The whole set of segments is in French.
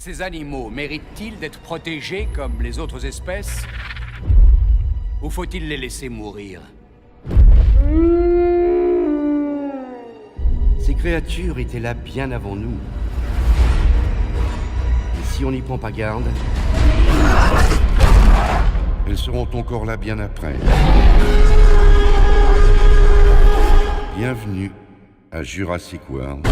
Ces animaux méritent-ils d'être protégés comme les autres espèces? Ou faut-il les laisser mourir? Ces créatures étaient là bien avant nous. Et si on n'y prend pas garde, Elles seront encore là bien après. Bienvenue à Jurassic World.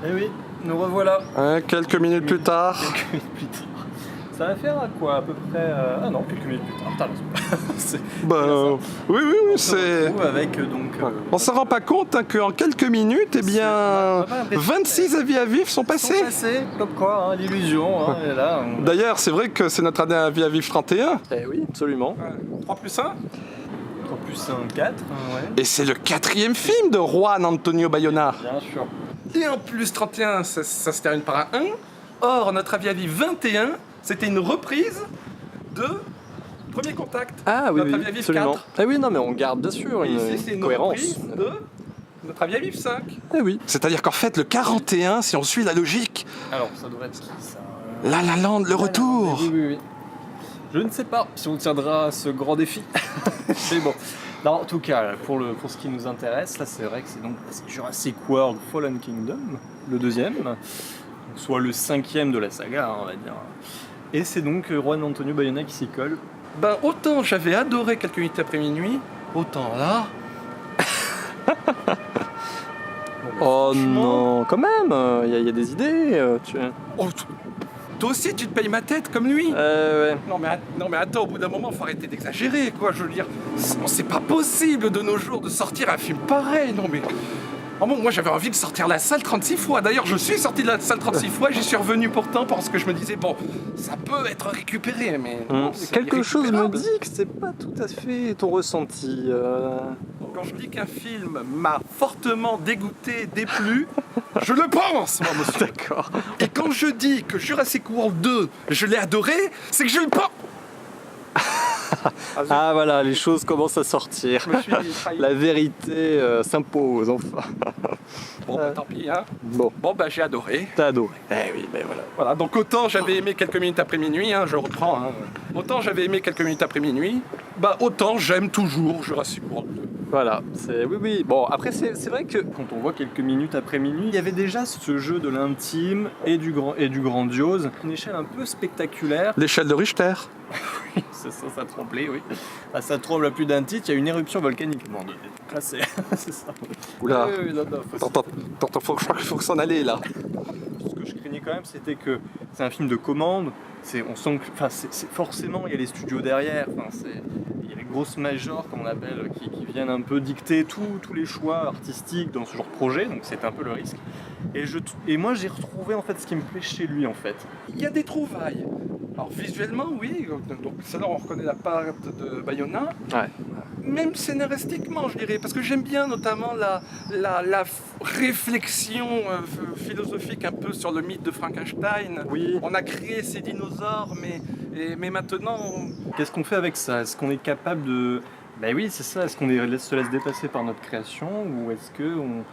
Eh oui, nous revoilà. Quelques minutes plus tard. Quelques minutes plus tard. Ça va faire à quoi à peu près Ah non, quelques minutes plus tard. T'as raison. Oui, On c'est. se retrouve avec On se rend pas compte hein, qu'en quelques minutes, eh bien, 26 avis à vivre sont passés. comme quoi, hein, l'illusion. Hein, est là, D'ailleurs, c'est vrai que c'est notre année à vie à vivre 31. Eh oui, absolument. 3 plus 1. 3 plus 1, 4. Ouais. Et c'est le 4e film de Juan Antonio Bayona. Bien sûr. Et en plus, 31, ça se termine par un 1. Or, notre avis à vie 21, c'était une reprise de Premier Contact. Ah oui, notre avis à vivre absolument. 4. Ah oui, non, mais on garde bien sûr Et une ici, c'est une cohérence. reprise de notre avis à vivre 5. Eh oui. C'est-à-dire qu'en fait, le 41, si on suit la logique, Alors, ça devrait être qui ça La La Land, le retour. Oui. Je ne sais pas si on tiendra à ce grand défi. Mais bon. Non, en tout cas, pour ce qui nous intéresse, là c'est vrai que c'est Jurassic World Fallen Kingdom, le 2e, soit le 5e de la saga, hein, on va dire. Et c'est donc Juan Antonio Bayona qui s'y colle. Ben, autant j'avais adoré Quelques minutes après minuit, autant là. Oh franchement- non, quand même, il y a des idées. Oh, toi aussi, tu te payes ma tête comme lui. Ouais. Non mais attends, au bout d'un moment, faut arrêter d'exagérer, quoi. Je veux dire, c'est pas possible de nos jours de sortir un film pareil. Non mais... Oh bon, moi j'avais envie de sortir la salle 36 fois. D'ailleurs, je suis sorti de la salle 36 fois, j'y suis revenu pourtant parce que je me disais, bon, ça peut être récupéré, mais... non, c'est Quelque chose me irrécupérable. dit que c'est pas tout à fait ton ressenti. Quand je dis qu'un film m'a fortement dégoûté, déplu, je le pense, moi, monsieur. D'accord. Et quand je dis que Jurassic World 2, je l'ai adoré, c'est que je le pense. Ah voilà, les choses commencent à sortir. Je me suis dit, ça y est. La vérité s'impose enfin. Bon, bah, tant pis, hein. Bon, Bon, bah, j'ai adoré. t'as adoré. Eh oui, ben voilà. Voilà, donc autant j'avais aimé Quelques minutes après minuit, hein, je reprends, hein. Autant j'avais aimé Quelques minutes après minuit, bah, autant j'aime toujours Jurassic World 2. Voilà, oui. Bon, après, c'est vrai que quand on voit quelques minutes après minuit, il y avait déjà ce jeu de l'intime et du grandiose, une échelle un peu spectaculaire. L'échelle de Richter. Ça tremblait, oui. Ah, ça tremble à plus d'un titre, il y a une éruption volcanique. Bon, donc là, c'est ça. Oula. Oui, non, faut- Attends, je crois qu'il faut s'en aller, là. Ce que je craignais quand même, c'était que c'est un film de commande. On sent que, forcément, il y a les studios derrière. Il y a les grosses majors, comme on appelle, qui viennent un peu dicter tous les choix artistiques dans ce genre de projet. Donc c'est un peu le risque. Et moi, j'ai retrouvé en fait ce qui me plaît chez lui, en fait. Il y a des trouvailles. Alors visuellement, oui, donc c'est là on reconnaît la patte de Bayona. Ouais. Même scénaristiquement, je dirais, parce que j'aime bien notamment la réflexion philosophique un peu sur le mythe de Frankenstein. Oui. On a créé ces dinosaures, mais maintenant... Qu'est-ce qu'on fait avec ça? Est-ce qu'on est capable de... Ben oui, c'est ça. Est-ce qu'on se laisse dépasser par notre création ou est-ce que on...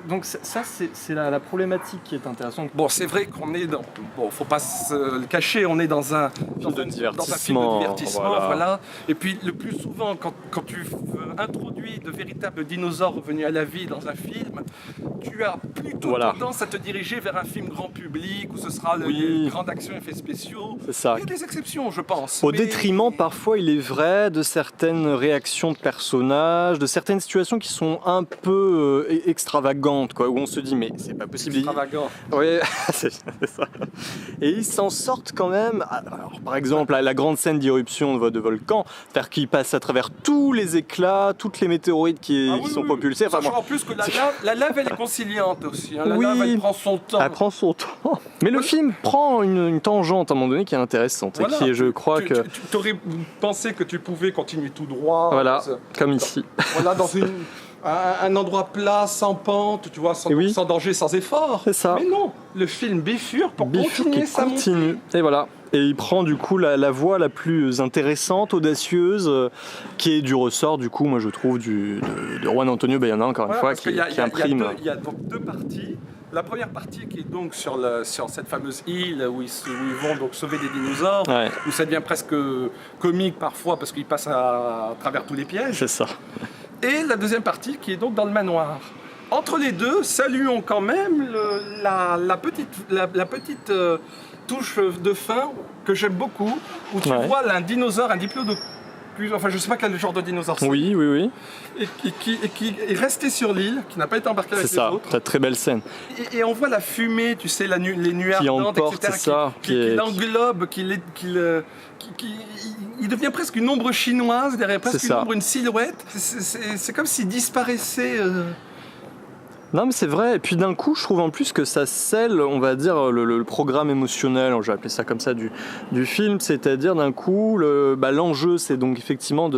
Donc ça, c'est la problématique qui est intéressante. Bon, c'est vrai qu'on est dans... Bon, faut pas se le cacher, on est dans un film de divertissement, voilà. Et puis, le plus souvent, quand tu introduis de véritables dinosaures revenus à la vie dans un film, tu as plutôt tendance à te diriger vers un film grand public où ce sera le grand action effets spéciaux. C'est ça. Il y a des exceptions, je pense. Au détriment, parfois, il est vrai, de certaines réactions de personnages, de certaines situations qui sont un peu extravagantes, quoi, où on se dit, mais c'est pas possible. Extravagant. Oui, c'est ça. Et ils s'en sortent quand même. Alors, par exemple, la grande scène d'irruption de volcan, c'est-à-dire qu'il passe à travers tous les éclats, toutes les météorites qui sont propulsées. Enfin, Sachant en plus que la lave, elle est conciliante aussi. Hein. La lave, elle prend son temps. Elle prend son temps. Mais le film prend une tangente à un moment donné qui est intéressante. Voilà. Et qui, je crois que... Tu aurais pensé que tu pouvais continuer tout droit. Voilà, comme ici. Voilà, dans un endroit plat, sans pente, tu vois, sans danger, sans effort. C'est ça. Mais non, le film bifurque pour continuer sa montée. Et voilà. Et il prend du coup la voie la plus intéressante, audacieuse, qui est du ressort du coup, moi je trouve, de Juan Antonio Bayona, encore une fois, qui imprime. Il y a donc deux parties. La première partie qui est donc sur cette fameuse île où ils vont donc sauver des dinosaures, où ça devient presque comique parfois parce qu'ils passent à travers tous les pièges. C'est ça. Et la deuxième partie qui est donc dans le manoir. Entre les deux, saluons quand même la petite touche de fin que j'aime beaucoup, où tu vois un dinosaure, un diplodocus, enfin je sais pas quel genre de dinosaure c'est. Oui. Et qui est resté sur l'île, qui n'a pas été embarqué avec les autres. C'est ça, très belle scène. Et on voit la fumée, tu sais, les nuées qui ardentes, emporte, etc., qui l'englobe, il devient presque une ombre chinoise, derrière presque une ombre, une silhouette. C'est comme s'il disparaissait. Non mais c'est vrai, et puis d'un coup je trouve en plus que ça scelle, on va dire, le programme émotionnel, je vais appeler ça comme ça, du film, c'est-à-dire d'un coup, l'enjeu c'est donc effectivement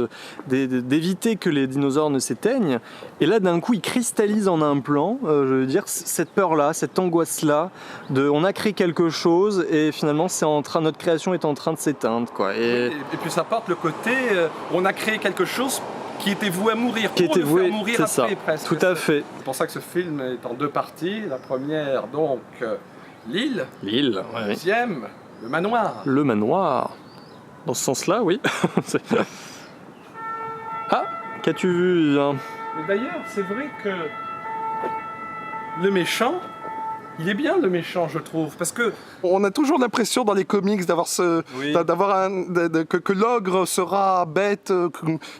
d'éviter que les dinosaures ne s'éteignent, et là d'un coup il cristallise en un plan, je veux dire, cette peur-là, cette angoisse-là, on a créé quelque chose, et finalement notre création est en train de s'éteindre, quoi. Et puis ça porte le côté, on a créé quelque chose qui était voué à mourir, pour le faire mourir après, presque. Tout à fait. C'est pour ça que ce film est en deux parties. La première, donc, l'île. L'île, La deuxième, le manoir. Le manoir. Dans ce sens-là, oui. Ah, qu'as-tu vu, Yann ? Mais d'ailleurs, c'est vrai que le méchant, il est bien le méchant, je trouve, parce que on a toujours l'impression dans les comics d'avoir que l'ogre sera bête,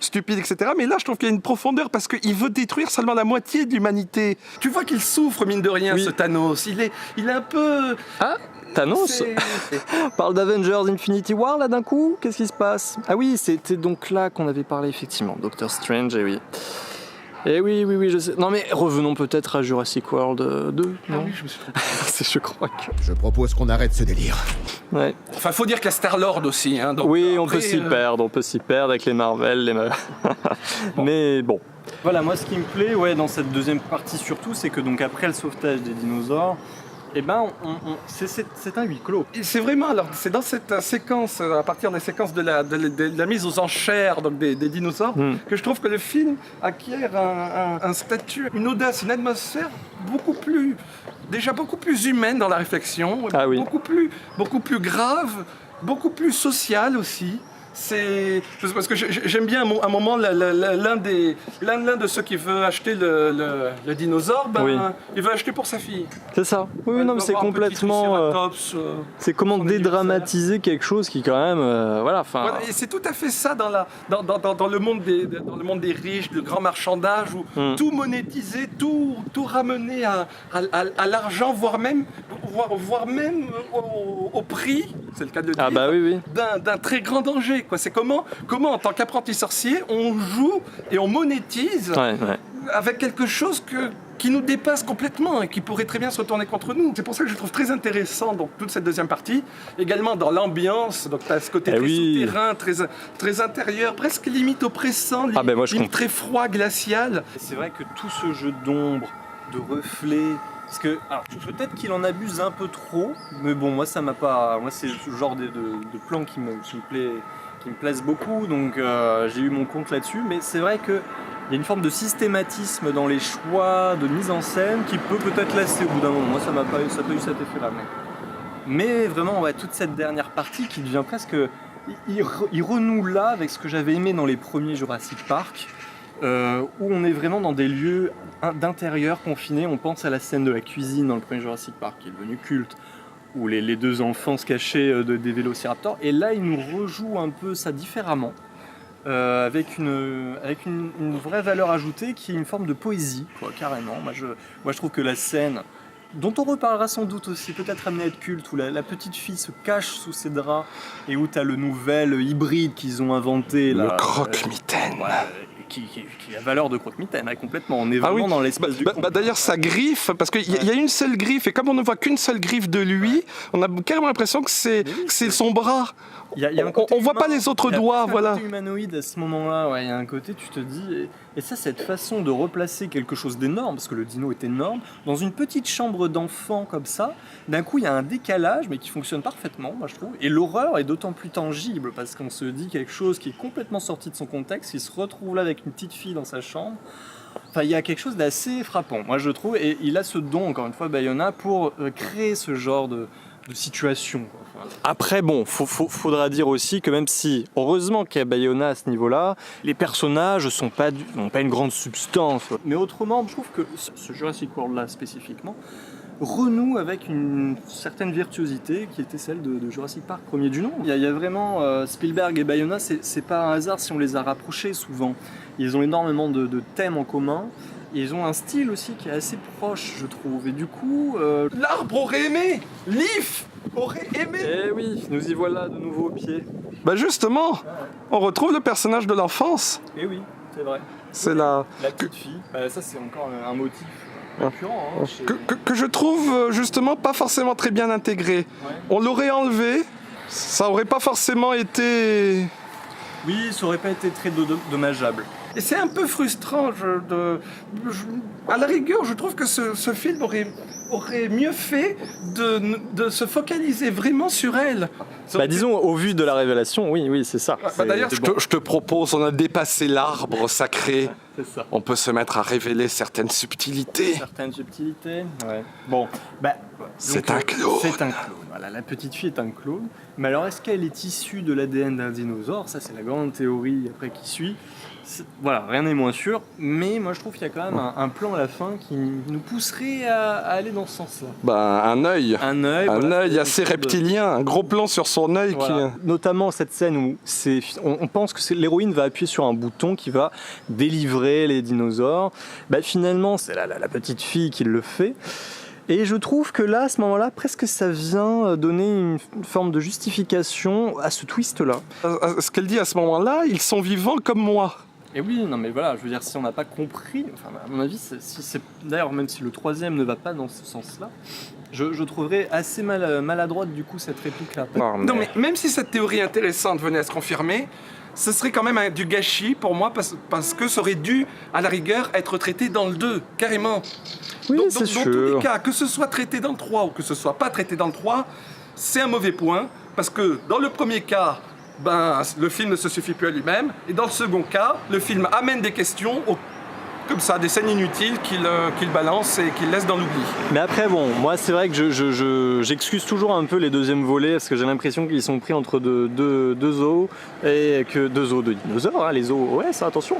stupide, etc. Mais là, je trouve qu'il y a une profondeur parce qu'il veut détruire seulement la moitié de l'humanité. Tu vois qu'il souffre, mine de rien, ce Thanos. Il est un peu. Ah, Thanos. On parle d'Avengers Infinity War là d'un coup. Qu'est-ce qui se passe ? Ah oui, c'était donc là qu'on avait parlé effectivement, Doctor Strange. Et oui. Eh oui, je sais. Non mais revenons peut-être à Jurassic World 2, non ? Oui, je me suis trompé. Je crois que... Je propose qu'on arrête ce délire. Ouais. Enfin, faut dire qu'il y a Star-Lord aussi. Hein, donc oui, après, on peut s'y perdre avec les Marvel, Mais bon. Voilà, moi ce qui me plaît dans cette deuxième partie surtout, c'est que donc après le sauvetage des dinosaures, c'est un huis clos. Et c'est vraiment, alors c'est dans cette séquence, à partir des séquences de la mise aux enchères donc des dinosaures, que je trouve que le film acquiert un statut, une audace, une atmosphère beaucoup plus humaine dans la réflexion, beaucoup plus grave, beaucoup plus sociale aussi. C'est parce que j'aime bien à un moment l'un de ceux qui veut acheter le dinosaure, il veut acheter pour sa fille. C'est ça. Oui, non, mais c'est complètement. C'est comment dédramatiser quelque chose qui quand même, voilà. Et c'est tout à fait ça dans le monde des riches, le grand marchandage où tout monétiser, tout ramener à l'argent, voire même au prix. C'est le cas de le dire. D'un très grand danger. C'est comment en tant qu'apprenti sorcier on joue et on monétise avec quelque chose qui nous dépasse complètement et qui pourrait très bien se retourner contre nous. C'est pour ça que je trouve très intéressant donc, toute cette deuxième partie, également dans l'ambiance, donc tu as ce côté très souterrain, très intérieur, presque limite oppressant, limite très froid, glacial. C'est vrai que tout ce jeu d'ombre, de reflets, parce que peut-être qu'il en abuse un peu trop, mais bon, moi ça m'a pas. Moi c'est ce genre de plan qui me plaise beaucoup, donc j'ai eu mon compte là-dessus. Mais c'est vrai qu'il y a une forme de systématisme dans les choix de mise en scène qui peut peut-être lasser au bout d'un moment. Moi ça n'a pas eu cet effet-là. Mais vraiment, toute cette dernière partie qui devient presque. Il renoue là avec ce que j'avais aimé dans les premiers Jurassic Park. Où on est vraiment dans des lieux d'intérieur confinés. On pense à la scène de la cuisine dans le premier Jurassic Park, qui est devenu culte, où les deux enfants se cachaient des vélociraptors. Et là, il nous rejoue un peu ça différemment, avec une vraie valeur ajoutée qui est une forme de poésie, carrément. Moi, je trouve que la scène, dont on reparlera sans doute aussi, peut-être amenée à être culte, où la petite fille se cache sous ses draps et où tu as le nouvel hybride qu'ils ont inventé. Le croque-mitaine. Qui a valeur de croque-mitaine, complètement. On est vraiment dans l'espace du d'ailleurs, sa griffe, parce qu'il y a une seule griffe, et comme on ne voit qu'une seule griffe de lui, on a carrément l'impression que c'est son bras. Il y a un côté on voit humain, pas les autres il y a doigts, presque voilà. un côté humanoïde à ce moment-là, ouais, il y a un côté, tu te dis, et ça, cette façon de replacer quelque chose d'énorme, parce que le dino est énorme, dans une petite chambre d'enfant comme ça, d'un coup, il y a un décalage, mais qui fonctionne parfaitement, moi je trouve, et l'horreur est d'autant plus tangible, parce qu'on se dit quelque chose qui est complètement sorti de son contexte, il se retrouve là avec une petite fille dans sa chambre. Enfin, il y a quelque chose d'assez frappant, moi je trouve, et il a ce don, encore une fois, Bayona, pour créer ce genre de situation, quoi. Enfin, Après, bon, faudra dire aussi que même si, heureusement qu'il y a Bayona à ce niveau-là, les personnages n'ont pas une grande substance. Mais autrement, je trouve que ce Jurassic World-là spécifiquement renoue avec une certaine virtuosité qui était celle de Jurassic Park, premier du nom. Il y a vraiment Spielberg et Bayona, c'est pas un hasard si on les a rapprochés souvent. Ils ont énormément de thèmes en commun. Et ils ont un style aussi qui est assez proche, je trouve. Et du coup... L'arbre aurait aimé, Leaf aurait aimé. Eh oui, nous y voilà de nouveau au pied. Bah justement, on retrouve le personnage de l'enfance. Et oui, c'est vrai. C'est la La petite fille, ça c'est encore un motif récurrent. Hein, chez- que je trouve justement pas forcément très bien intégré. Ouais. On l'aurait enlevé, ça aurait pas forcément été. Oui, ça aurait pas été très dommageable. Et c'est un peu frustrant. À la rigueur, je trouve que ce film aurait mieux fait de se focaliser vraiment sur elle. Bah disons, au vu de la révélation, oui, c'est ça. Bah, d'ailleurs, C'est bon. je te propose, on a dépassé l'arbre sacré. C'est ça. On peut se mettre à révéler certaines subtilités. Certaines subtilités. Ouais. Bon, bah... C'est donc, un clone. C'est un clone. Voilà, la petite fille est un clone. Mais alors, est-ce qu'elle est issue de l'ADN d'un dinosaure? Ça, c'est la grande théorie après qui suit. Voilà, rien n'est moins sûr, mais moi je trouve qu'il y a quand même un plan à la fin qui nous pousserait à aller dans ce sens-là. Bah, un œil. Un œil, Un voilà, œil c'est assez quelque chose de- reptilien, un gros plan sur son œil Voilà. Notamment cette scène où on pense que l'héroïne va appuyer sur un bouton qui va délivrer les dinosaures. Bah, finalement, c'est la petite fille qui le fait. Et je trouve que là, à ce moment-là, presque ça vient donner une forme de justification à ce twist-là. Ce qu'elle dit à ce moment-là, ils sont vivants comme moi. Et oui, non mais voilà, je veux dire, si on n'a pas compris, enfin à mon avis, si c'est d'ailleurs même si le troisième ne va pas dans ce sens-là, je trouverais assez maladroite du coup cette réplique-là. Non, mais même si cette théorie intéressante venait à se confirmer, ce serait quand même du gâchis pour moi parce que ça aurait dû, à la rigueur, être traité dans le 2, carrément. Oui, Dans c'est tous les sûr. cas, que ce soit traité dans le 3 ou que ce soit pas traité dans le 3, c'est un mauvais point parce que dans le premier cas, ben, le film ne se suffit plus à lui-même, et dans le second cas, le film amène des questions comme ça, des scènes inutiles qu'il balance et qu'il laisse dans l'oubli. Mais après, bon, moi c'est vrai que j'excuse toujours un peu les deuxièmes volets parce que j'ai l'impression qu'ils sont pris entre deux zoos et que deux zoos de dinosaures, hein, les zoos, ouais, ça attention.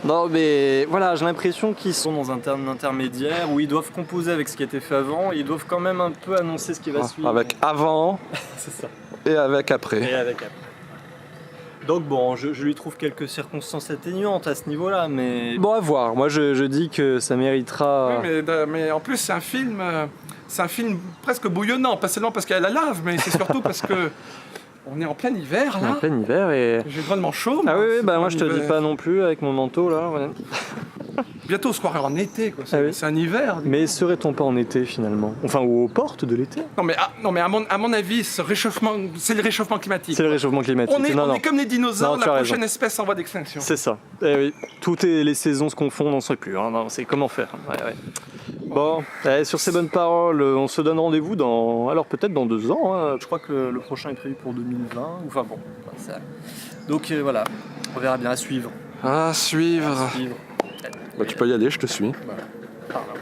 Non, mais voilà, j'ai l'impression qu'ils Ils sont dans un terme intermédiaire où ils doivent composer avec ce qui a été fait avant, et ils doivent quand même un peu annoncer ce qui va suivre. Avec avant C'est ça. et avec après. Et avec après. Donc bon, je lui trouve quelques circonstances atténuantes à ce niveau-là, mais... Bon, à voir. Moi, je dis que ça méritera. Oui, mais en plus, c'est un film presque bouillonnant, pas seulement parce qu'il y a la lave, mais c'est surtout parce que on est en plein hiver, En là. plein hiver et. J'ai drôlement chaud. Ah oui, c'est bah en moi je te hiver. dis pas non plus avec mon manteau là. Ouais. Bientôt, on se croirait en été, quoi. C'est Ah oui. c'est un hiver. Mais serait-on pas en été finalement? Enfin, ou aux portes de l'été? Non, mais à mon avis, c'est le réchauffement climatique. C'est le réchauffement climatique. On est, non, on non. est comme les dinosaures, Non, tu la as prochaine raison. espèce en voie d'extinction. C'est ça. Eh oui. Les saisons se confondent, on ne sait plus. Hein. Non, c'est comment faire. Ouais. Bon, sur ces bonnes paroles, on se donne rendez-vous alors peut-être dans 2 ans. Hein. Je crois que le prochain est prévu pour 2020, enfin bon, ça... Donc voilà, on verra bien à suivre. À suivre. Suivre. Bah, tu peux y aller, je te suis. Par là.